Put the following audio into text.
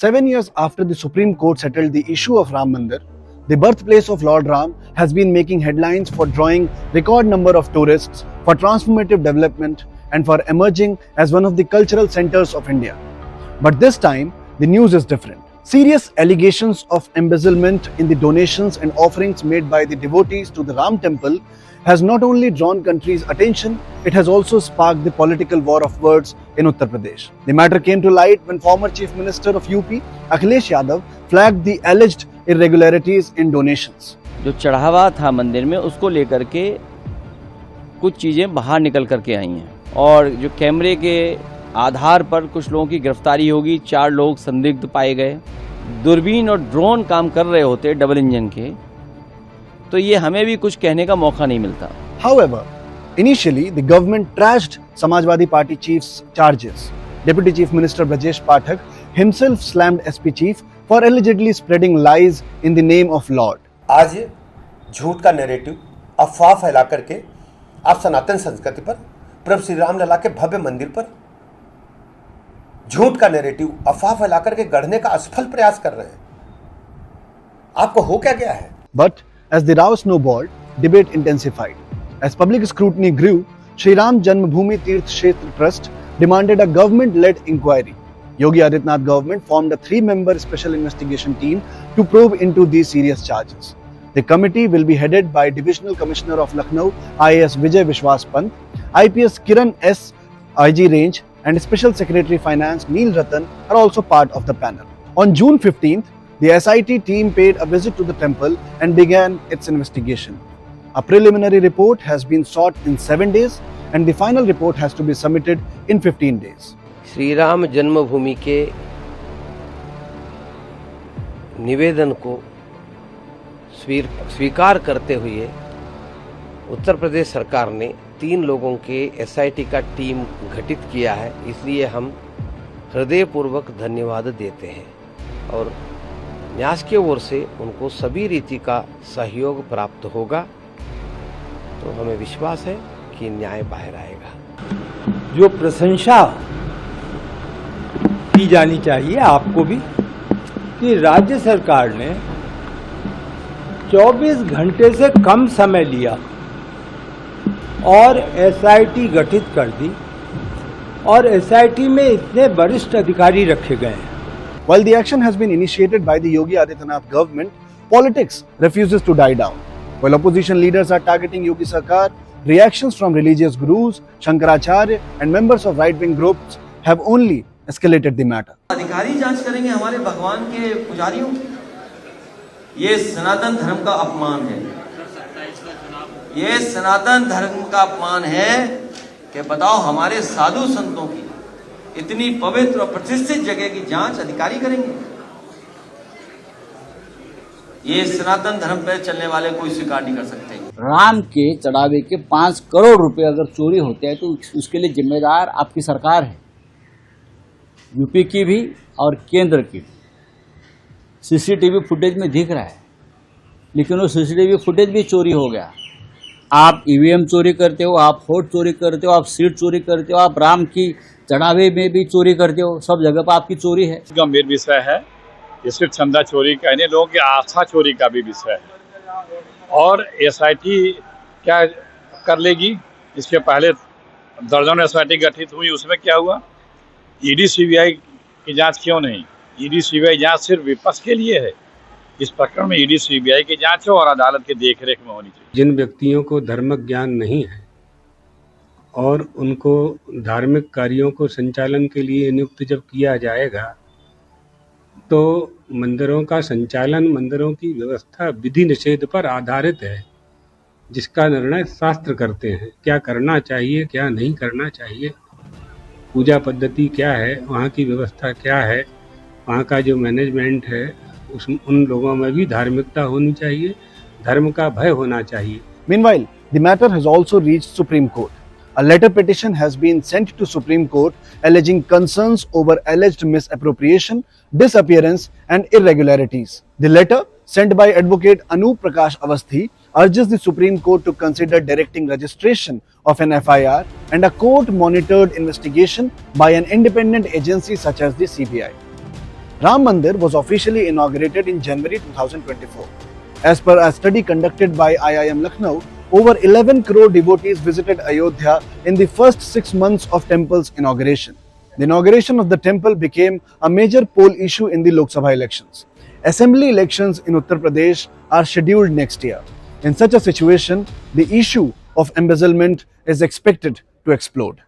7 years after the Supreme Court settled the issue of Ram Mandir, the birthplace of Lord Ram has been making headlines for drawing record number of tourists, for transformative development, and for emerging as one of the cultural centers of India. But this time, the news is different. Serious allegations of embezzlement in the donations and offerings made by the devotees to the Ram temple has not only drawn country's attention, it has also sparked the political war of words in Uttar Pradesh. The matter came to light when former Chief Minister of UP, Akhilesh Yadav, flagged the alleged irregularities in donations. जो चढ़ावा था मंदिर में उसको लेकर के कुछ चीज़ें बाहर निकल करके आई हैं और जो कैमरे के आधार पर कुछ लोगों की गिरफ्तारी होगी। 4 लोग संदिग्ध पाए गए। दूरबीन और ड्रोन काम कर रहे होते डबल इंजन के, तो ये हमें भी कुछ कहने का मौका नहीं मिलता। However, initially the government trashed Samajwadi Party chief's charges. Deputy Chief Minister Brajesh Pathak himself slammed SP chief for allegedly spreading lies in the name of Lord. आज झूठ का नैरेटिव अफवाह फैला करके आप सनातन संस्कृति पर, प्रभु श्री राम लला के भव्य मंदिर पर झूठ का नैरेटिव अफवाह फैला करके गढ़ने का असफल प्रयास कर रहे हैं। आपको हो क्या गया है? But as the row snowballed, debate intensified. As public scrutiny grew, Shri Ram Janmabhoomi Tirth Kshetra Trust demanded a government-led inquiry. Yogi Adityanath government formed a 3-member special investigation team to probe into these serious charges. The committee will be headed by Divisional Commissioner of Lucknow, IAS Vijay Vishwas Pant, IPS Kiran S, IG Range, and Special Secretary Finance Neel Ratan are also part of the panel. On June 15th, the SIT team paid a visit to the temple and began its investigation. A preliminary report has been sought in 7 days and the final report has to be submitted in 15 days. Shri Ram जन्मभूमि के निवेदन को स्वीकार करते हुए उत्तर प्रदेश सरकार ने 3 लोगों के SIT का टीम गठित किया है। इसलिए हम हृदयपूर्वक धन्यवाद देते हैं और न्यास की ओर से उनको सभी रीति का सहयोग प्राप्त होगा, तो हमें विश्वास है कि न्याय बाहर आएगा। जो प्रशंसा की जानी चाहिए आपको भी कि राज्य सरकार ने 24 घंटे से कम समय लिया और SIT गठित कर दी और SIT में इतने वरिष्ठ अधिकारी रखे गए हैं। While the action has been initiated by the Yogi Adityanath government, politics refuses to die down. While opposition leaders are targeting Yogi Sarkar, reactions from religious gurus, Shankaracharya and members of right-wing groups have only escalated the matter. अधिकारी जांच करेंगे हमारे भगवान के पुजारियों की। ये सनातन धर्म का अपमान है। ये सनातन धर्म का अपमान है कि बताओ हमारे साधु संतों की इतनी पवित्र और प्रतिष्ठित जगह की जांच अधिकारी करेंगे। ये सनातन धर्म पर चलने वाले कोई स्वीकार नहीं कर सकते। राम के चढ़ावे के 5 करोड़ रुपए अगर चोरी होते हैं तो उसके लिए जिम्मेदार आपकी सरकार है, यूपी की भी और केंद्र की भी। CCTV फुटेज में दिख रहा है, लेकिन वो CCTV फुटेज भी चोरी हो गया। आप EVM चोरी करते हो, आप वोट चोरी करते हो, आप सीट चोरी करते हो, आप राम की चढ़ावे में भी चोरी करते हो, सब जगह पर आपकी चोरी है। गंभीर विषय है। ये सिर्फ चंदा चोरी का नहीं, लोगों की आस्था चोरी का भी विषय है। और SIT क्या कर लेगी? इसके पहले दर्जनों SIT गठित हुई, उसमें क्या हुआ? ED CBI की जांच क्यों नहीं? ED CBI जांच सिर्फ विपक्ष के लिए है। इस प्रकरण में ED CBI की जांच हो और अदालत के देखरेख में होनी चाहिए। जिन व्यक्तियों को धर्म ज्ञान नहीं है और उनको धार्मिक कार्यों को संचालन के लिए नियुक्त जब किया जाएगा, तो मंदिरों का संचालन, मंदिरों की व्यवस्था विधि निषेध पर आधारित है, जिसका निर्णय शास्त्र करते हैं। क्या करना चाहिए, क्या नहीं करना चाहिए, पूजा पद्धति क्या है, वहाँ की व्यवस्था क्या है, वहाँ का जो मैनेजमेंट है, उन लोगों में भी धार्मिकता होनी चाहिए, धर्म का भय होना चाहिए। Meanwhile, the matter has also reached Supreme Court. A letter petition has been sent to Supreme Court alleging concerns over alleged misappropriation, disappearance and irregularities. The letter, sent by Advocate Anup Prakash Avasthi, urges the Supreme Court to consider directing registration of an FIR and a court-monitored investigation by an independent agency such as the CBI. Ram Mandir was officially inaugurated in January 2024. As per a study conducted by IIM Lucknow, over 11 crore devotees visited Ayodhya in the first 6 months of temple's inauguration. The inauguration of the temple became a major poll issue in the Lok Sabha elections. Assembly elections in Uttar Pradesh are scheduled next year. In such a situation, the issue of embezzlement is expected to explode.